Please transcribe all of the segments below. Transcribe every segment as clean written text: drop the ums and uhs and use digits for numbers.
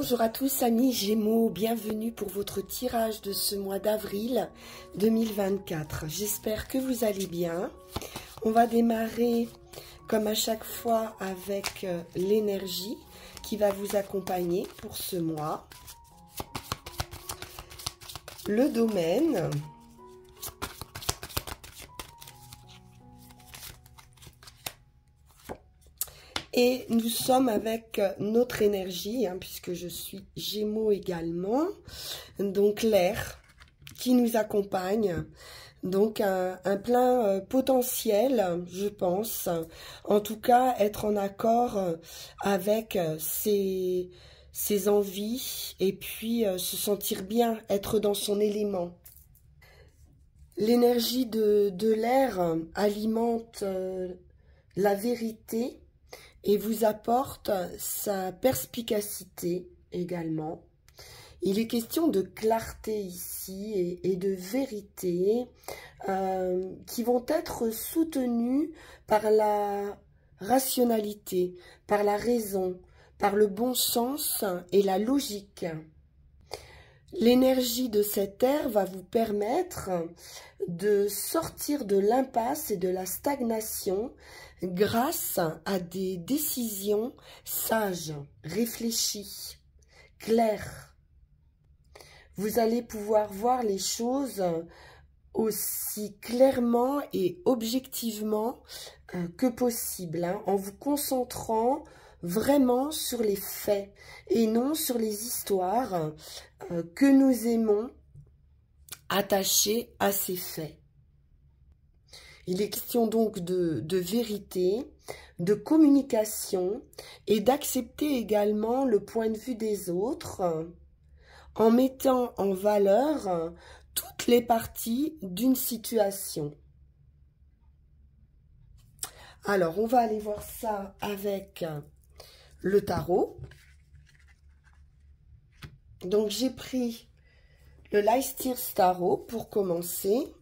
Bonjour à tous amis Gémeaux, bienvenue pour votre tirage de ce mois d'avril 2024. J'espère que vous allez bien. On va démarrer comme à chaque fois avec l'énergie qui va vous accompagner pour ce mois. Le domaine. Et nous sommes avec notre énergie, puisque je suis Gémeaux également, donc l'air qui nous accompagne, donc un plein potentiel, je pense, en tout cas être en accord avec ses envies et puis se sentir bien, être dans son élément. L'énergie de l'air alimente la vérité, et vous apporte sa perspicacité également. Il est question de clarté ici et de vérité qui vont être soutenues par la rationalité, par la raison, par le bon sens et la logique. L'énergie de cet air va vous permettre de sortir de l'impasse et de la stagnation grâce à des décisions sages, réfléchies, claires. Vous allez pouvoir voir les choses aussi clairement et objectivement que possible, en vous concentrant vraiment sur les faits et non sur les histoires que nous aimons attacher à ces faits. Il est question donc de vérité, de communication et d'accepter également le point de vue des autres en mettant en valeur toutes les parties d'une situation. Alors, on va aller voir ça avec le tarot. Donc, j'ai pris le Leicester Tarot pour commencer.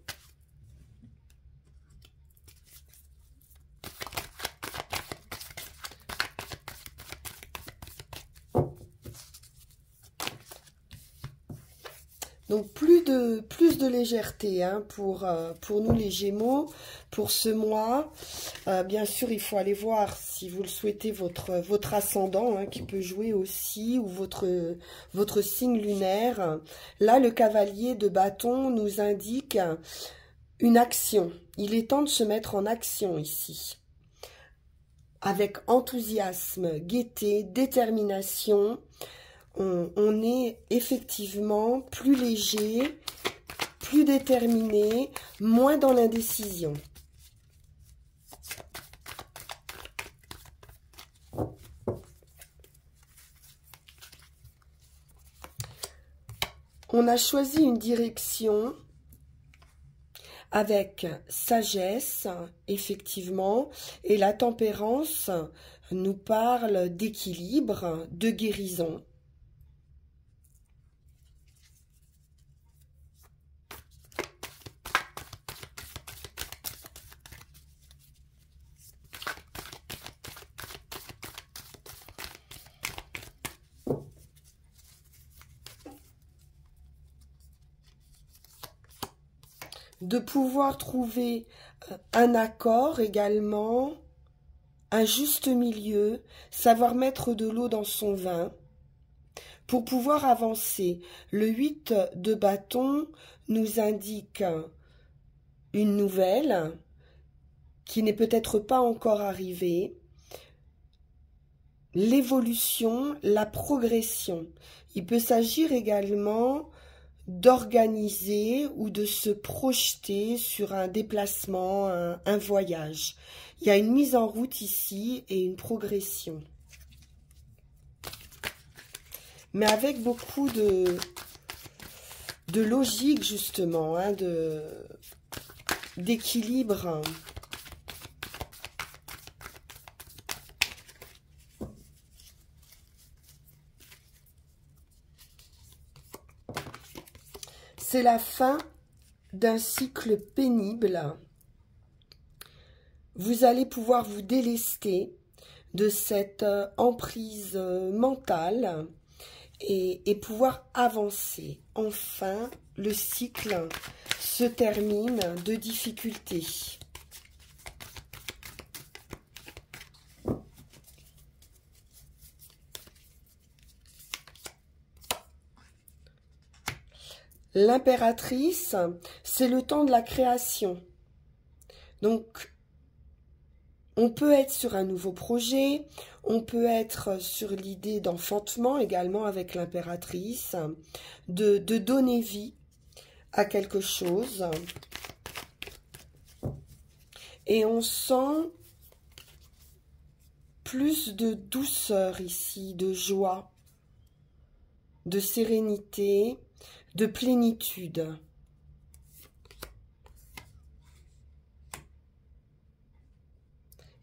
Donc plus de légèreté pour nous les Gémeaux, pour ce mois. Bien sûr, il faut aller voir, si vous le souhaitez, votre ascendant qui peut jouer aussi, ou votre signe lunaire. Là, le cavalier de bâton nous indique une action. Il est temps de se mettre en action ici. Avec enthousiasme, gaieté, détermination. On est effectivement plus léger, plus déterminé, moins dans l'indécision. On a choisi une direction avec sagesse, effectivement, et la tempérance nous parle d'équilibre, de guérison. De pouvoir trouver un accord également, un juste milieu, savoir mettre de l'eau dans son vin pour pouvoir avancer. Le 8 de bâton nous indique une nouvelle qui n'est peut-être pas encore arrivée, l'évolution, la progression. Il peut s'agir également d'organiser ou de se projeter sur un déplacement, un voyage. Il y a une mise en route ici et une progression. Mais avec beaucoup de logique, justement, d'équilibre. C'est la fin d'un cycle pénible. Vous allez pouvoir vous délester de cette emprise mentale et pouvoir avancer. Enfin, le cycle se termine de difficultés. L'impératrice, c'est le temps de la création. Donc, on peut être sur un nouveau projet, on peut être sur l'idée d'enfantement également avec l'impératrice, de donner vie à quelque chose. Et on sent plus de douceur ici, de joie, de sérénité, de plénitude.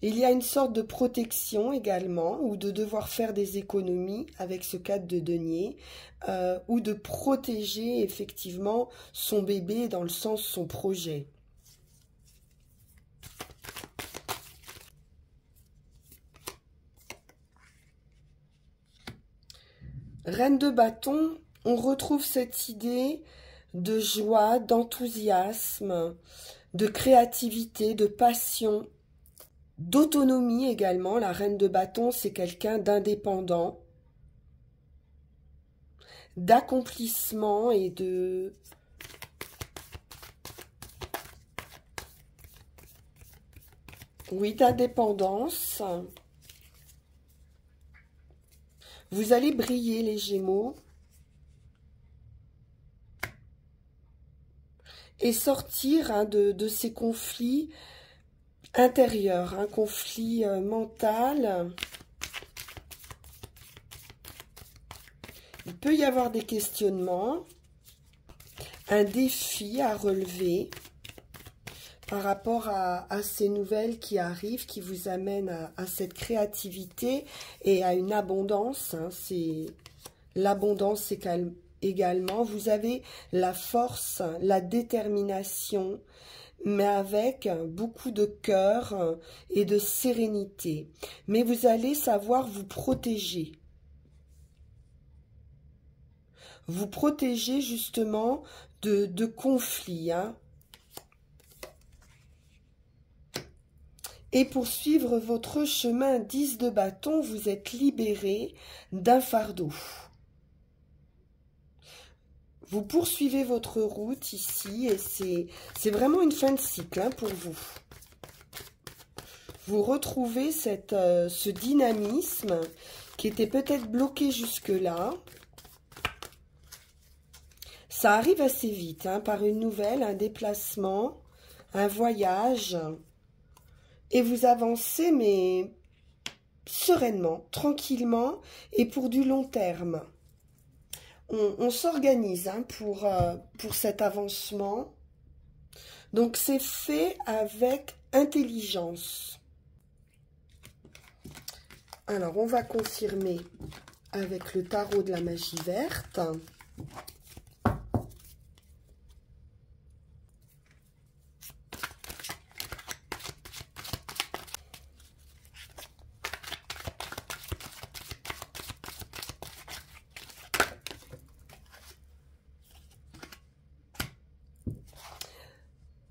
Il y a une sorte de protection également, ou de devoir faire des économies avec ce 4 de denier, ou de protéger effectivement son bébé dans le sens son projet. Reine de bâton, on retrouve cette idée de joie, d'enthousiasme, de créativité, de passion, d'autonomie également. La reine de bâton, c'est quelqu'un d'indépendant, d'accomplissement et de... Oui, d'indépendance. Vous allez briller, les Gémeaux. Et sortir de ces conflits intérieurs, un conflit mental. Il peut y avoir des questionnements, un défi à relever par rapport à ces nouvelles qui arrivent, qui vous amènent à cette créativité et à une abondance. Hein. L'abondance, c'est également, vous avez la force, la détermination, mais avec beaucoup de cœur et de sérénité. Mais vous allez savoir vous protéger. Vous protéger justement de conflits. Hein. Et pour suivre votre chemin 10 de bâton, vous êtes libéré d'un fardeau. Vous poursuivez votre route ici et c'est vraiment une fin de cycle hein, pour vous. Vous retrouvez ce dynamisme qui était peut-être bloqué jusque-là. Ça arrive assez vite, hein, par une nouvelle, un déplacement, un voyage. Et vous avancez, mais sereinement, tranquillement et pour du long terme. On s'organise hein, pour cet avancement. Donc, c'est fait avec intelligence. Alors, on va confirmer avec le tarot de la magie verte.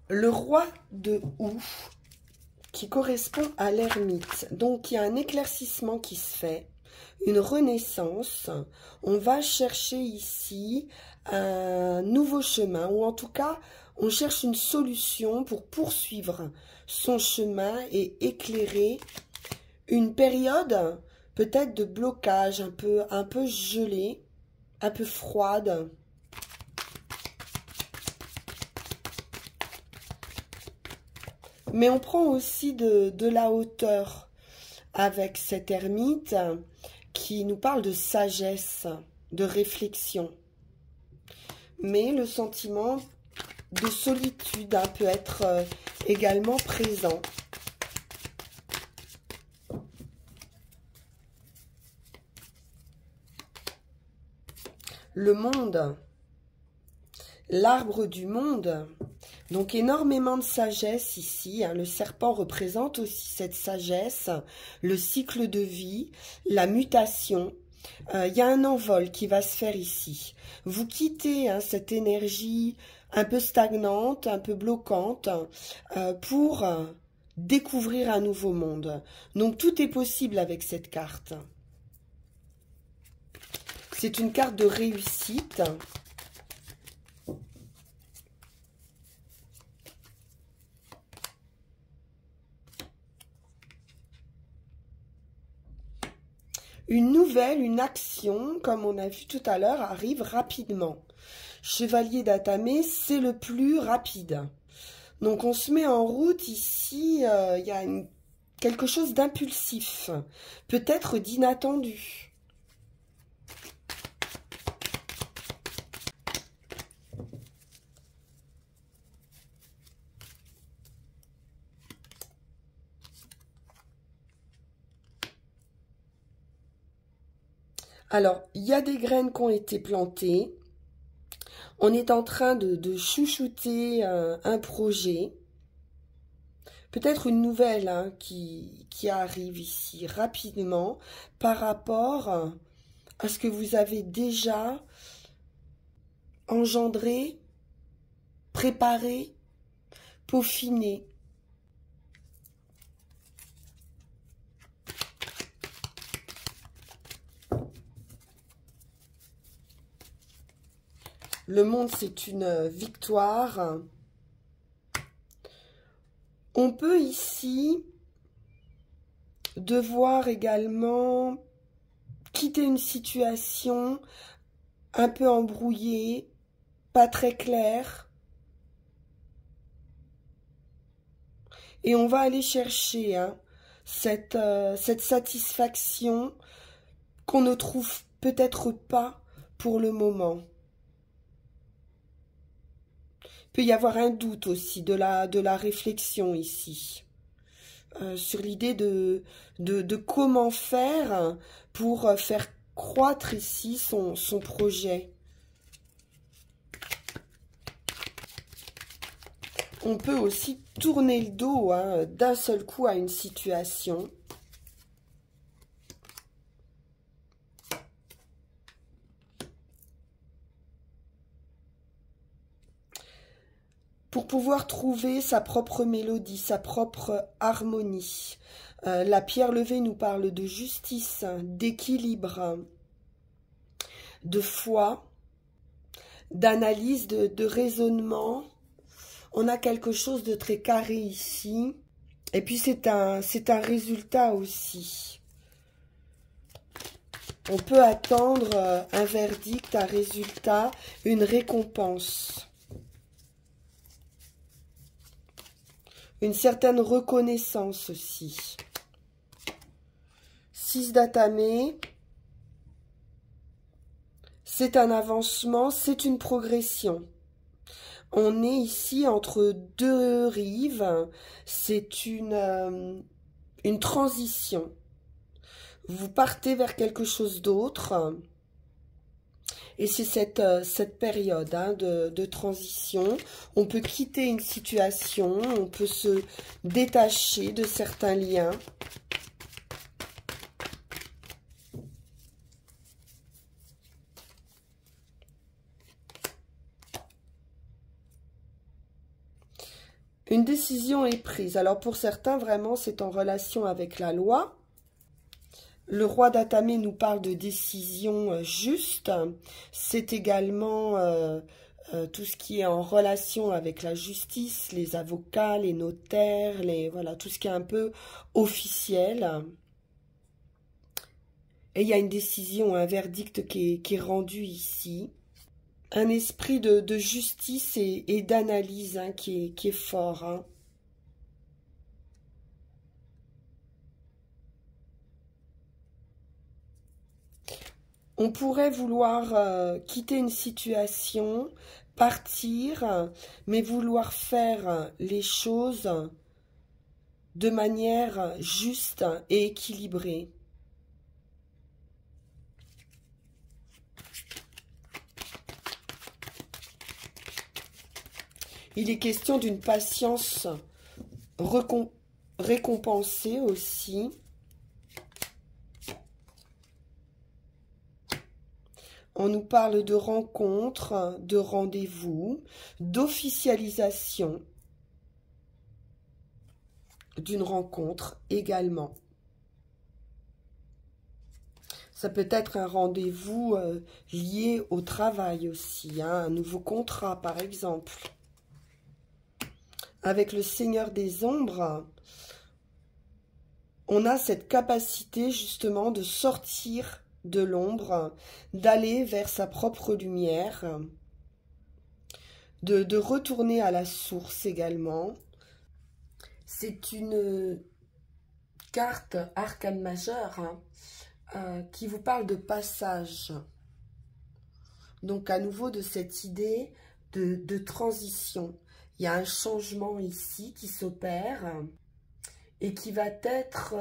Le roi de houx, qui correspond à l'ermite. Donc, il y a un éclaircissement qui se fait, une renaissance. On va chercher ici un nouveau chemin, ou en tout cas, on cherche une solution pour poursuivre son chemin et éclairer une période peut-être de blocage, un peu gelée, un peu froide. Mais on prend aussi de la hauteur avec cet ermite qui nous parle de sagesse, de réflexion. Mais le sentiment de solitude hein, peut être également présent. Le monde, l'arbre du monde. Donc, énormément de sagesse ici. Hein. Le serpent représente aussi cette sagesse, le cycle de vie, la mutation. il y a un envol qui va se faire ici. Vous quittez hein, cette énergie un peu stagnante, un peu bloquante, pour découvrir un nouveau monde. Donc tout est possible avec cette carte. C'est une carte de réussite. Une nouvelle, une action, comme on a vu tout à l'heure, arrive rapidement. Chevalier d'Atamé, c'est le plus rapide. Donc on se met en route ici, il y a quelque chose d'impulsif, peut-être d'inattendu. Alors, il y a des graines qui ont été plantées. On est en train de chouchouter un projet. Peut-être une nouvelle hein, qui arrive ici rapidement par rapport à ce que vous avez déjà engendré, préparé, peaufiné. Le monde, c'est une victoire. On peut ici devoir également quitter une situation un peu embrouillée, pas très claire. Et on va aller chercher hein, cette satisfaction qu'on ne trouve peut-être pas pour le moment. Il peut y avoir un doute aussi de la réflexion ici. Sur l'idée de comment faire pour faire croître ici son projet. On peut aussi tourner le dos hein, d'un seul coup à une situation. Pour pouvoir trouver sa propre mélodie, sa propre harmonie. La pierre levée nous parle de justice, d'équilibre, de foi, d'analyse, de raisonnement. On a quelque chose de très carré ici. Et puis c'est un résultat aussi. On peut attendre un verdict, un résultat, une récompense. Une certaine reconnaissance aussi. 6 d'Atamé. C'est un avancement, c'est une progression. On est ici entre deux rives. C'est une transition. Vous partez vers quelque chose d'autre. Et c'est cette période hein, de transition. On peut quitter une situation, on peut se détacher de certains liens. Une décision est prise. Alors pour certains, vraiment, c'est en relation avec la loi. Le roi d'Atamé nous parle de décision juste. C'est également tout ce qui est en relation avec la justice, les avocats, les notaires, voilà, tout ce qui est un peu officiel. Et il y a une décision, un verdict qui est rendu ici. Un esprit de justice et d'analyse hein, qui est fort. Hein. On pourrait vouloir quitter une situation, partir, mais vouloir faire les choses de manière juste et équilibrée. Il est question d'une patience récompensée aussi. On nous parle de rencontres, de rendez-vous, d'officialisation d'une rencontre également. Ça peut être un rendez-vous lié au travail aussi, hein, un nouveau contrat par exemple. Avec le Seigneur des Ombres, on a cette capacité justement de sortir de l'ombre, d'aller vers sa propre lumière, de retourner à la source également. C'est une carte arcane majeure, hein, qui vous parle de passage. Donc à nouveau de cette idée de transition. Il y a un changement ici qui s'opère et qui va être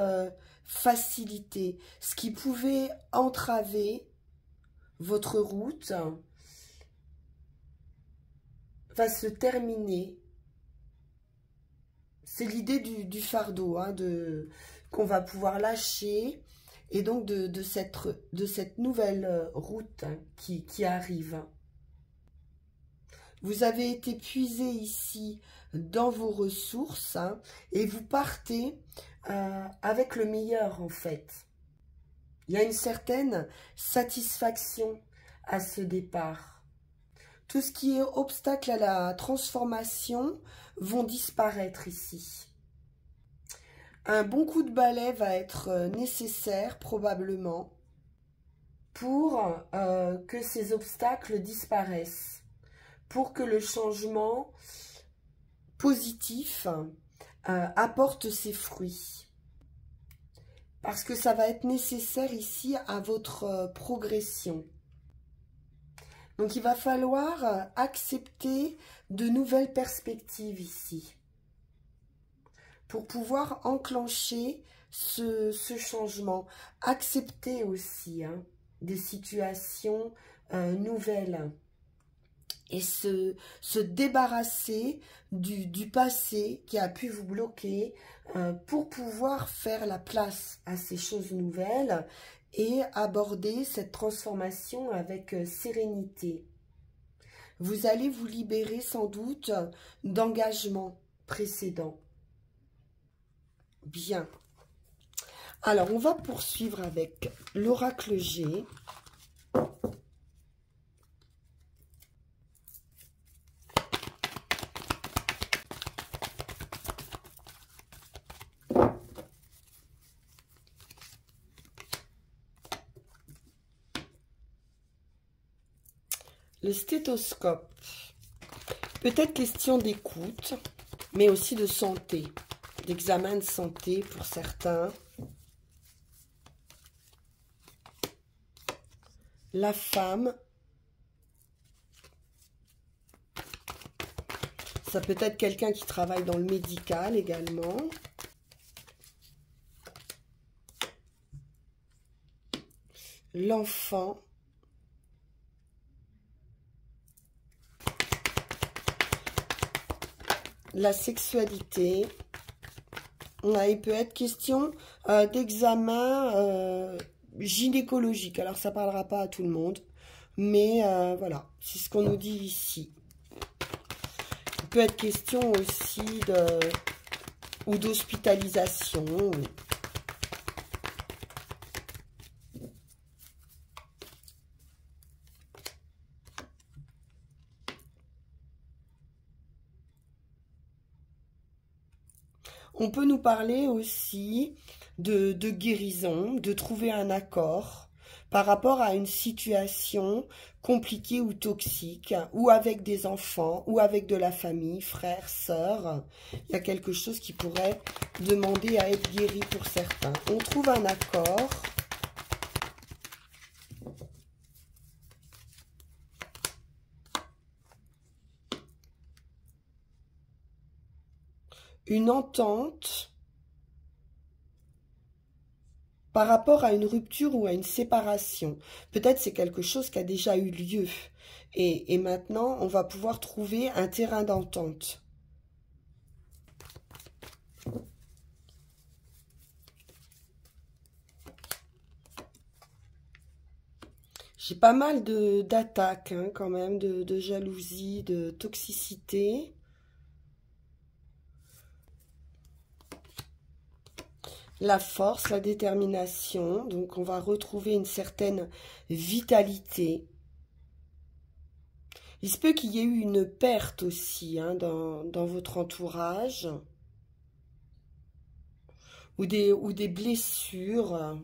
facilité. Ce qui pouvait entraver votre route va se terminer. C'est l'idée du fardeau, hein, qu'on va pouvoir lâcher. Et donc de cette nouvelle route qui arrive. Vous avez été puisé ici dans vos ressources, hein, et vous partez avec le meilleur en fait. Il y a une certaine satisfaction à ce départ. Tout ce qui est obstacle à la transformation vont disparaître ici. Un bon coup de balai va être nécessaire, probablement, pour que ces obstacles disparaissent, pour que le changement positif apporte ses fruits. Parce que ça va être nécessaire ici à votre progression. Donc il va falloir accepter de nouvelles perspectives ici, pour pouvoir enclencher ce changement. Accepter aussi des situations nouvelles et se débarrasser du passé qui a pu vous bloquer pour pouvoir faire la place à ces choses nouvelles et aborder cette transformation avec sérénité. Vous allez vous libérer sans doute d'engagements précédents. Bien. Alors, on va poursuivre avec l'oracle G. Le stéthoscope. Peut-être question d'écoute, mais aussi de santé, d'examen de santé pour certains. La femme. Ça peut être quelqu'un qui travaille dans le médical également. L'enfant. La sexualité. Il peut être question d'examen gynécologique. Alors, ça ne parlera pas à tout le monde. Mais voilà, c'est ce qu'on nous dit ici. Il peut être question aussi d'hospitalisation. On peut nous parler aussi de guérison, de trouver un accord par rapport à une situation compliquée ou toxique, ou avec des enfants, ou avec de la famille, frères, sœurs. Il y a quelque chose qui pourrait demander à être guéri pour certains. On trouve un accord. Une entente par rapport à une rupture ou à une séparation. Peut-être c'est quelque chose qui a déjà eu lieu. Et maintenant, on va pouvoir trouver un terrain d'entente. J'ai pas mal d'attaques hein, quand même, de jalousie, de toxicité. La force, la détermination, donc on va retrouver une certaine vitalité. Il se peut qu'il y ait eu une perte aussi hein, dans votre entourage, ou des blessures.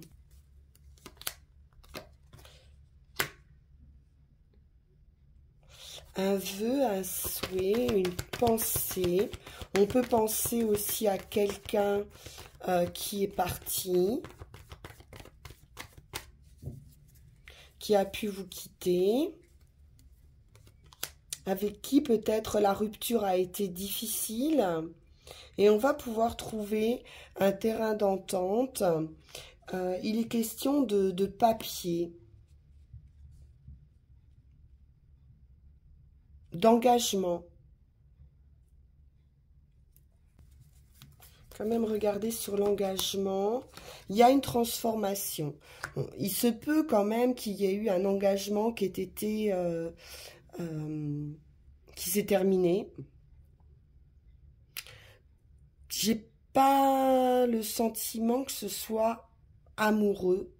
Un vœu, un souhait, une pensée. On peut penser aussi à quelqu'un qui est parti, qui a pu vous quitter, avec qui peut-être la rupture a été difficile, et on va pouvoir trouver un terrain d'entente. Il est question de papier, d'engagement. Quand même regarder sur l'engagement, il y a une transformation. Bon, il se peut quand même qu'il y ait eu un engagement qui s'est terminé. J'ai pas le sentiment que ce soit amoureux.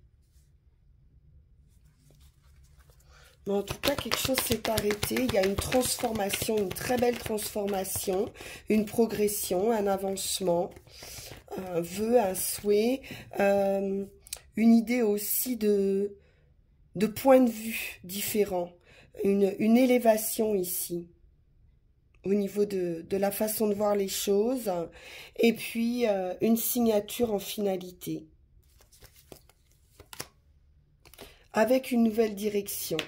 Mais en tout cas, quelque chose s'est arrêté. Il y a une transformation, une très belle transformation, une progression, un avancement, un vœu, un souhait, une idée aussi de point de vue différent, une élévation ici, au niveau de la façon de voir les choses, et puis une signature en finalité, avec une nouvelle direction.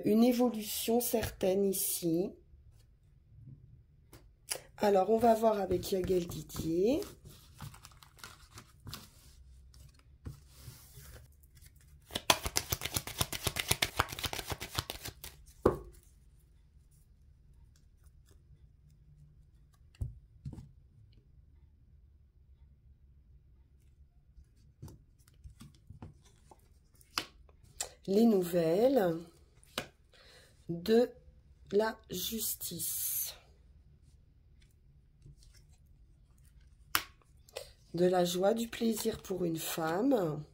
Une évolution certaine ici. Alors, on va voir avec Yaguel Didier. Les nouvelles de la justice, de la joie, du plaisir pour une femme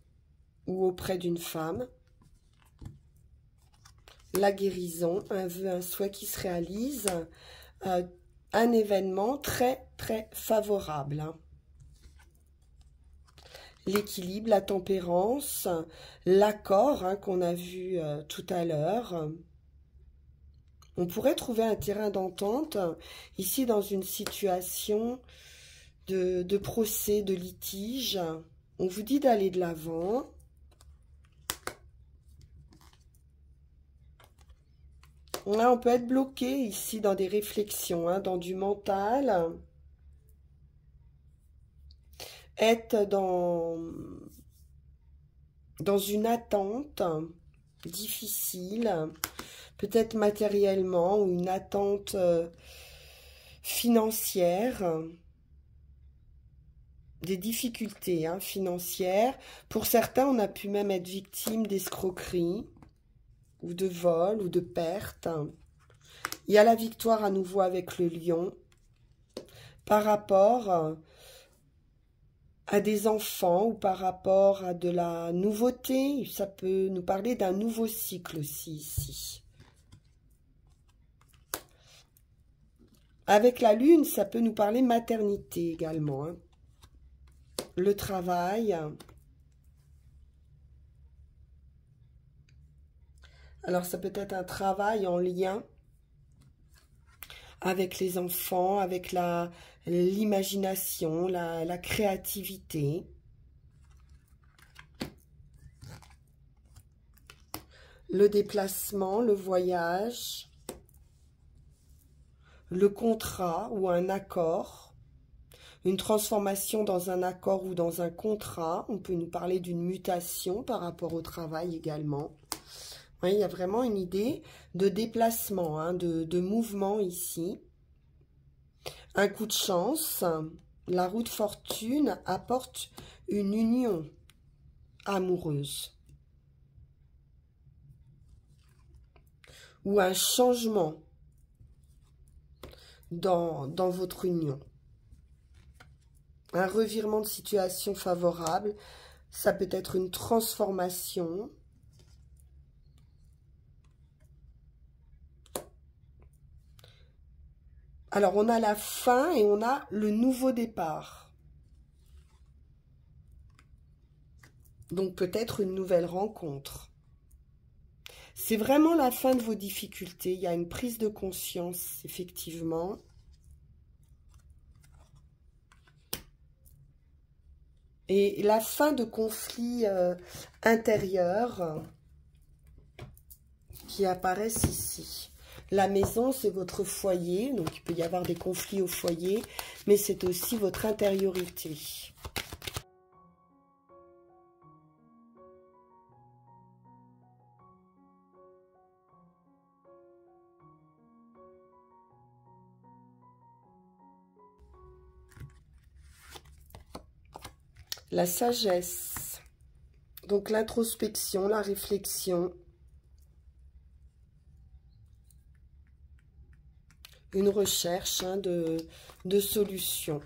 ou auprès d'une femme, la guérison, un vœu, un souhait qui se réalise, un événement très très favorable. L'équilibre, la tempérance, l'accord hein, qu'on a vu tout à l'heure. On pourrait trouver un terrain d'entente ici dans une situation de procès, de litige. On vous dit d'aller de l'avant. Là, on peut être bloqué ici dans des réflexions, hein, dans du mental. Être dans une attente difficile, peut-être matériellement, ou une attente financière, des difficultés hein, financières. Pour certains, on a pu même être victime d'escroquerie, ou de vol, ou de perte. Il y a la victoire à nouveau avec le lion, par rapport à des enfants, ou par rapport à de la nouveauté. Ça peut nous parler d'un nouveau cycle aussi, ici. Avec la lune, ça peut nous parler maternité également. Hein. Le travail. Alors, ça peut être un travail en lien avec les enfants, avec l'imagination, la créativité. Le déplacement, le voyage. Le contrat ou un accord, une transformation dans un accord ou dans un contrat. On peut nous parler d'une mutation par rapport au travail également. Oui, il y a vraiment une idée de déplacement, hein, de mouvement ici. Un coup de chance, la roue de fortune apporte une union amoureuse. ou un changement dans votre union. Un revirement de situation favorable, ça peut être une transformation. Alors, on a la fin et on a le nouveau départ. Donc, peut-être une nouvelle rencontre. C'est vraiment la fin de vos difficultés. Il y a une prise de conscience, effectivement. Et la fin de conflits intérieurs qui apparaissent ici. La maison, c'est votre foyer, donc il peut y avoir des conflits au foyer, mais c'est aussi votre intériorité. La sagesse, donc l'introspection, la réflexion, une recherche de solutions.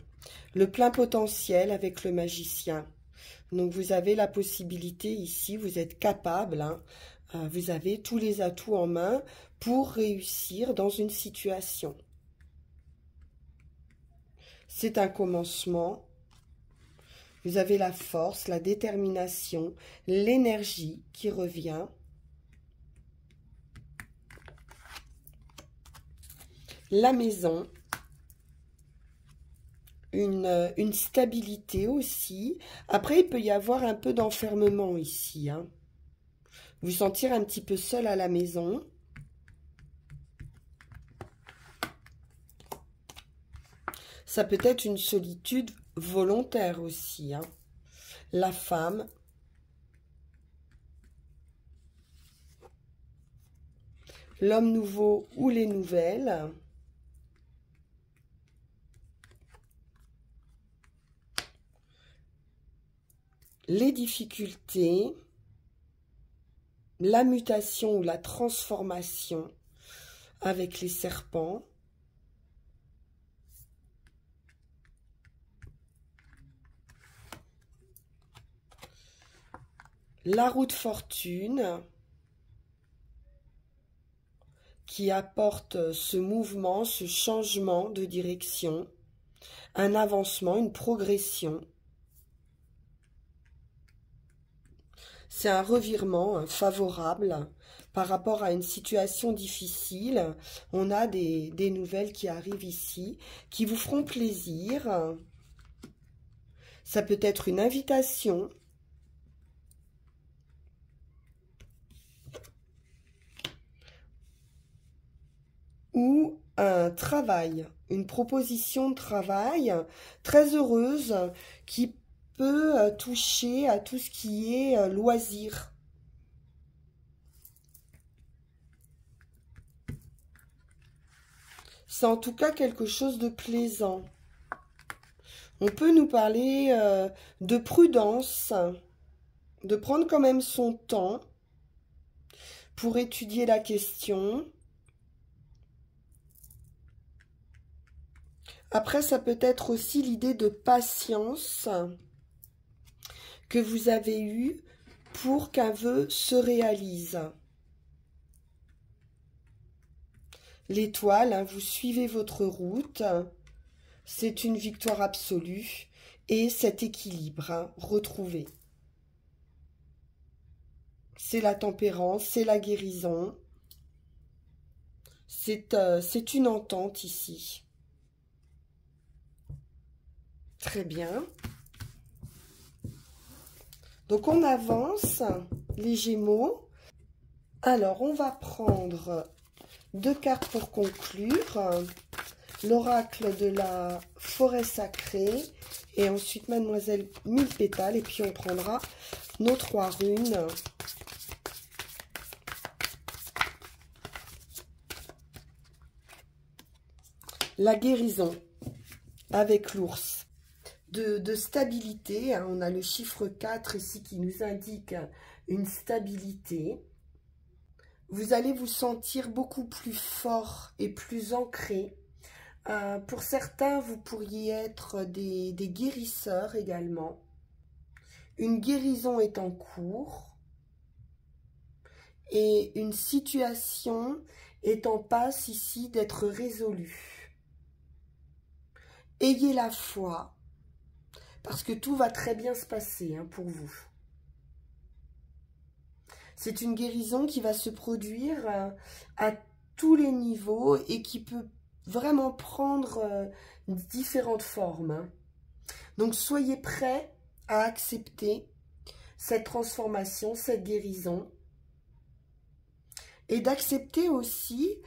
Le plein potentiel avec le magicien. Donc vous avez la possibilité ici, vous êtes capable, vous avez tous les atouts en main pour réussir dans une situation. C'est un commencement. Vous avez la force, la détermination, l'énergie qui revient. La maison, une stabilité aussi. Après, il peut y avoir un peu d'enfermement ici. Vous sentir un petit peu seul à la maison. Ça peut être une solitude volontaire aussi. La femme. L'homme nouveau ou les nouvelles. Les difficultés, la mutation ou la transformation avec les serpents, la roue de fortune qui apporte ce mouvement, ce changement de direction, un avancement, une progression. C'est un revirement favorable par rapport à une situation difficile. On a des nouvelles qui arrivent ici, qui vous feront plaisir. Ça peut être une invitation. Ou un travail, une proposition de travail très heureuse qui peut toucher à tout ce qui est loisir. C'est en tout cas quelque chose de plaisant. On peut nous parler de prudence, de prendre quand même son temps pour étudier la question. Après, ça peut être aussi l'idée de patience que vous avez eue pour qu'un vœu se réalise. L'étoile, vous suivez votre route, c'est une victoire absolue et cet équilibre retrouvé. C'est la tempérance, c'est la guérison, c'est une entente ici. Très bien. Donc, on avance, les Gémeaux. Alors, on va prendre 2 cartes pour conclure. L'oracle de la forêt sacrée. Et ensuite, Mademoiselle 1000 pétales. Et puis, on prendra nos 3 runes. La guérison avec l'ours. De stabilité, on a le chiffre 4 ici qui nous indique une stabilité. vous allez vous sentir beaucoup plus fort et plus ancré. Pour certains, vous pourriez être des guérisseurs également. Une guérison est en cours et une situation est en passe ici d'être résolue. Ayez la foi, parce que tout va très bien se passer pour vous. C'est une guérison qui va se produire à tous les niveaux et qui peut vraiment prendre différentes formes. Donc soyez prêts à accepter cette transformation, cette guérison, et d'accepter aussi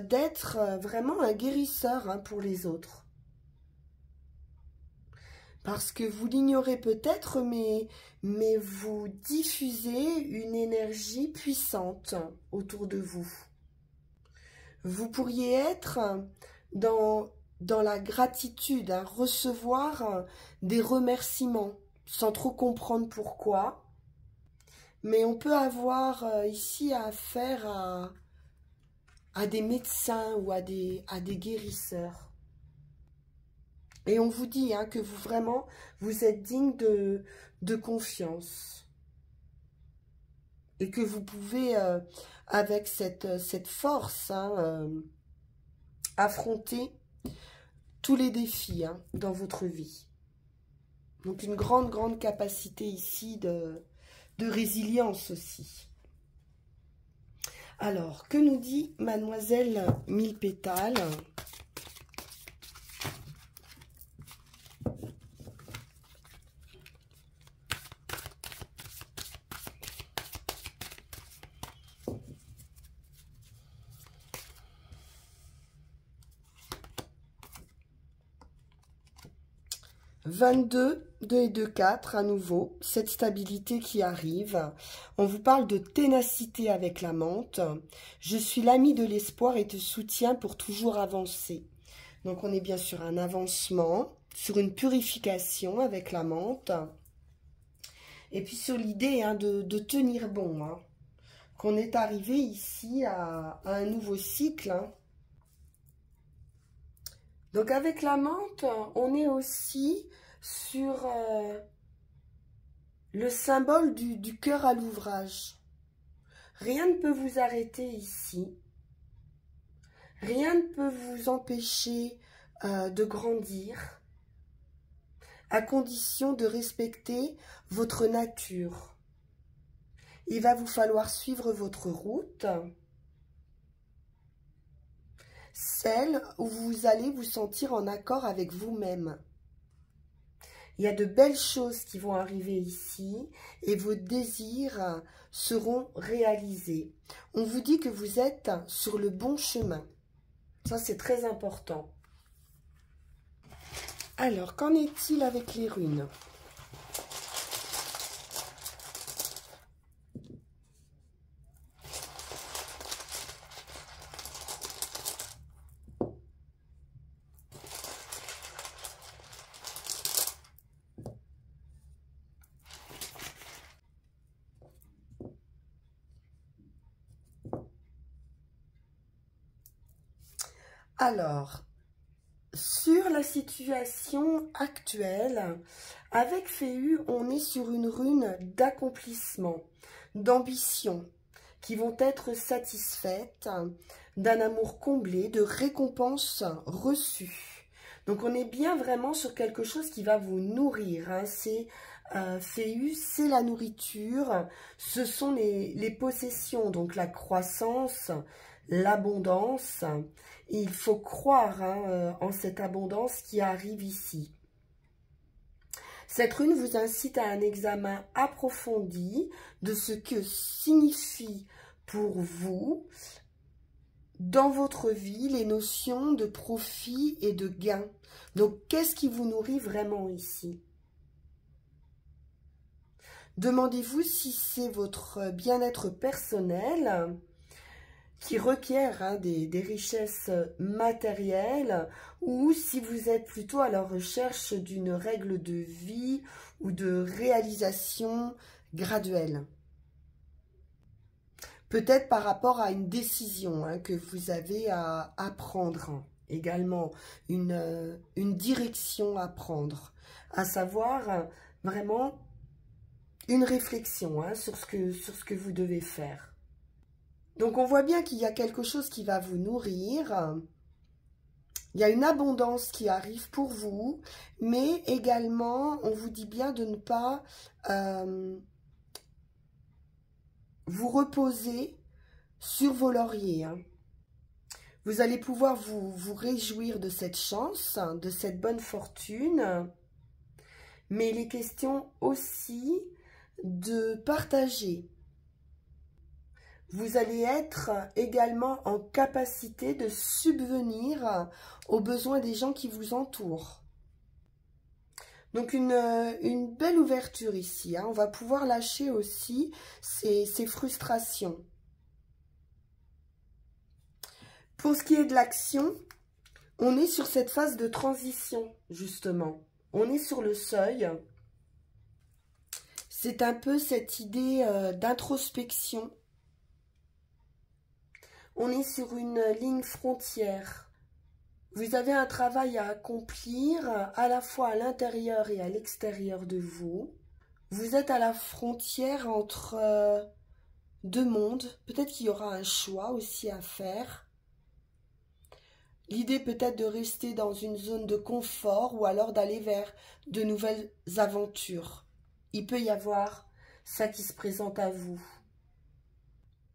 d'être vraiment un guérisseur pour les autres. Parce que vous l'ignorez peut-être, mais vous diffusez une énergie puissante autour de vous. Vous pourriez être dans la gratitude, recevoir des remerciements, sans trop comprendre pourquoi. Mais on peut avoir ici affaire à des médecins ou à des guérisseurs. Et on vous dit que vous vraiment, vous êtes digne de confiance. Et que vous pouvez, avec cette force, affronter tous les défis dans votre vie. Donc une grande capacité ici de résilience aussi. Alors, que nous dit Mademoiselle Mille Pétales ? 22, 2 et 2, 4, à nouveau, cette stabilité qui arrive. On vous parle de ténacité avec la menthe. Je suis l'ami de l'espoir et te soutiens pour toujours avancer. Donc on est bien sur un avancement, sur une purification avec la menthe. Et puis sur l'idée de tenir bon. Qu'on est arrivé ici à un nouveau cycle. Donc avec la menthe, on est aussi sur le symbole du cœur à l'ouvrage. Rien ne peut vous arrêter ici. Rien ne peut vous empêcher de grandir, à condition de respecter votre nature. Il va vous falloir suivre votre route, celle où vous allez vous sentir en accord avec vous-même. Il y a de belles choses qui vont arriver ici et vos désirs seront réalisés. On vous dit que vous êtes sur le bon chemin. Ça, c'est très important. Alors, qu'en est-il avec les runes ? Alors, sur la situation actuelle, avec Féu, on est sur une rune d'accomplissement, d'ambition, qui vont être satisfaites, d'un amour comblé, de récompenses reçues. Donc on est bien vraiment sur quelque chose qui va vous nourrir. C'est Féu, c'est la nourriture, ce sont les possessions, donc la croissance, l'abondance. Il faut croire en cette abondance qui arrive ici. Cette rune vous incite à un examen approfondi de ce que signifie pour vous, dans votre vie, les notions de profit et de gain. Donc, qu'est-ce qui vous nourrit vraiment ici? Demandez-vous si c'est votre bien-être personnel qui requiert des richesses matérielles, ou si vous êtes plutôt à la recherche d'une règle de vie ou de réalisation graduelle. peut-être par rapport à une décision hein, que vous avez à prendre. Également, une direction à prendre. À savoir, vraiment, une réflexion hein, sur ce que vous devez faire. Donc, on voit bien qu'il y a quelque chose qui va vous nourrir. Il y a une abondance qui arrive pour vous, mais également, on vous dit bien de ne pas vous reposer sur vos lauriers. Hein. Vous allez pouvoir vous réjouir de cette chance, de cette bonne fortune, mais il est question aussi de partager. Vous allez être également en capacité de subvenir aux besoins des gens qui vous entourent. Donc une belle ouverture ici. Hein. On va pouvoir lâcher aussi ces frustrations. Pour ce qui est de l'action, on est sur cette phase de transition, justement. On est sur le seuil. C'est un peu cette idée d'introspection. On est sur une ligne frontière. Vous avez un travail à accomplir à la fois à l'intérieur et à l'extérieur de vous. Vous êtes à la frontière entre deux mondes. Peut-être qu'il y aura un choix aussi à faire. L'idée peut-être de rester dans une zone de confort ou alors d'aller vers de nouvelles aventures. Il peut y avoir ça qui se présente à vous.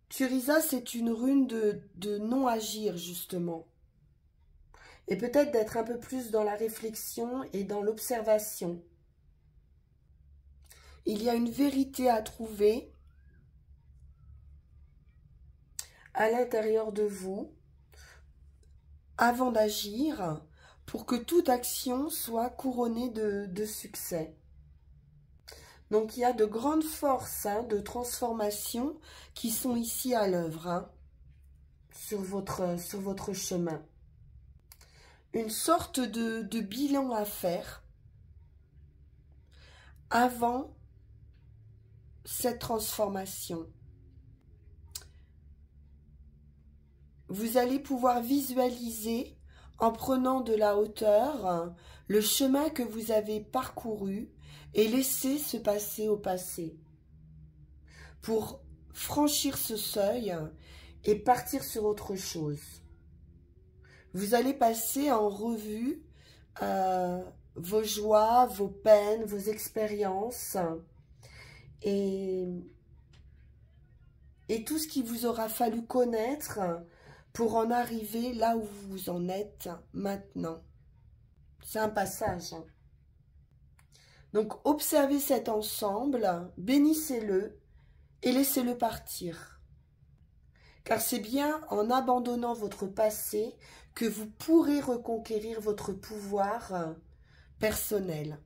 Turiza, c'est une rune de non-agir, justement. Et peut-être d'être un peu plus dans la réflexion et dans l'observation. Il y a une vérité à trouver à l'intérieur de vous avant d'agir pour que toute action soit couronnée de succès. Donc, il y a de grandes forces hein, de transformation qui sont ici à l'œuvre hein, sur votre chemin. Une sorte de bilan à faire avant cette transformation. Vous allez pouvoir visualiser en prenant de la hauteur le chemin que vous avez parcouru et laisser se passer au passé pour franchir ce seuil et partir sur autre chose. Vous allez passer en revue vos joies, vos peines, vos expériences et tout ce qui vous aura fallu connaître pour en arriver là où vous en êtes maintenant. C'est un passage. Hein. Donc, observez cet ensemble, bénissez-le et laissez-le partir. Car c'est bien en abandonnant votre passé que vous pourrez reconquérir votre pouvoir personnel.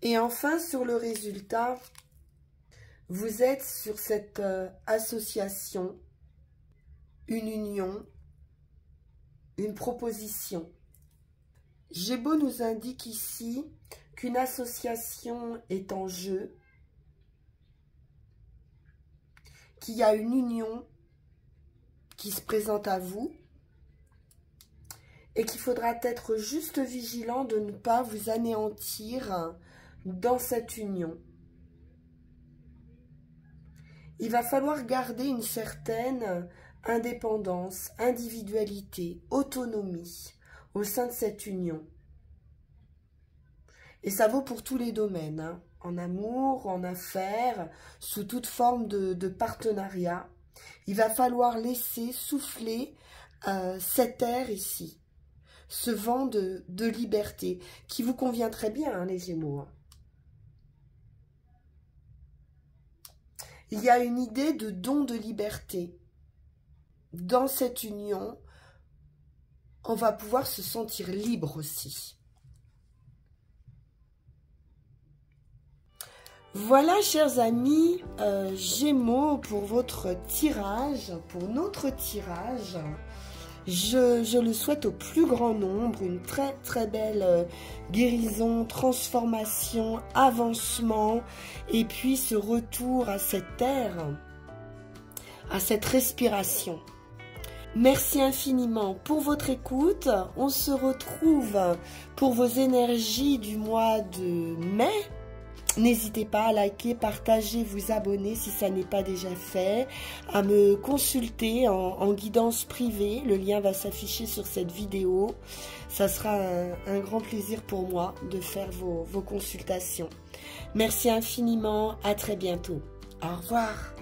Et enfin, sur le résultat, vous êtes sur cette association, une union, une proposition. Gémeaux nous indique ici qu'une association est en jeu, qu'il y a une union qui se présente à vous et qu'il faudra être juste vigilant de ne pas vous anéantir dans cette union. Il va falloir garder une certaine indépendance, individualité, autonomie au sein de cette union. Et ça vaut pour tous les domaines, hein, en amour, en affaires, sous toute forme de partenariat. Il va falloir laisser souffler cet air ici, ce vent de liberté, qui vous convient très bien, hein, les Gémeaux. Hein. Il y a une idée de don de liberté. Dans cette union, on va pouvoir se sentir libre aussi. Voilà, chers amis Gémeaux, pour votre tirage, pour notre tirage. Je le souhaite au plus grand nombre, une très très belle guérison, transformation, avancement, et puis ce retour à cette terre, à cette respiration. Merci infiniment pour votre écoute. On se retrouve pour vos énergies du mois de mai. N'hésitez pas à liker, partager, vous abonner si ça n'est pas déjà fait, à me consulter en guidance privée. Le lien va s'afficher sur cette vidéo. Ça sera un grand plaisir pour moi de faire vos consultations. Merci infiniment, à très bientôt. Au revoir.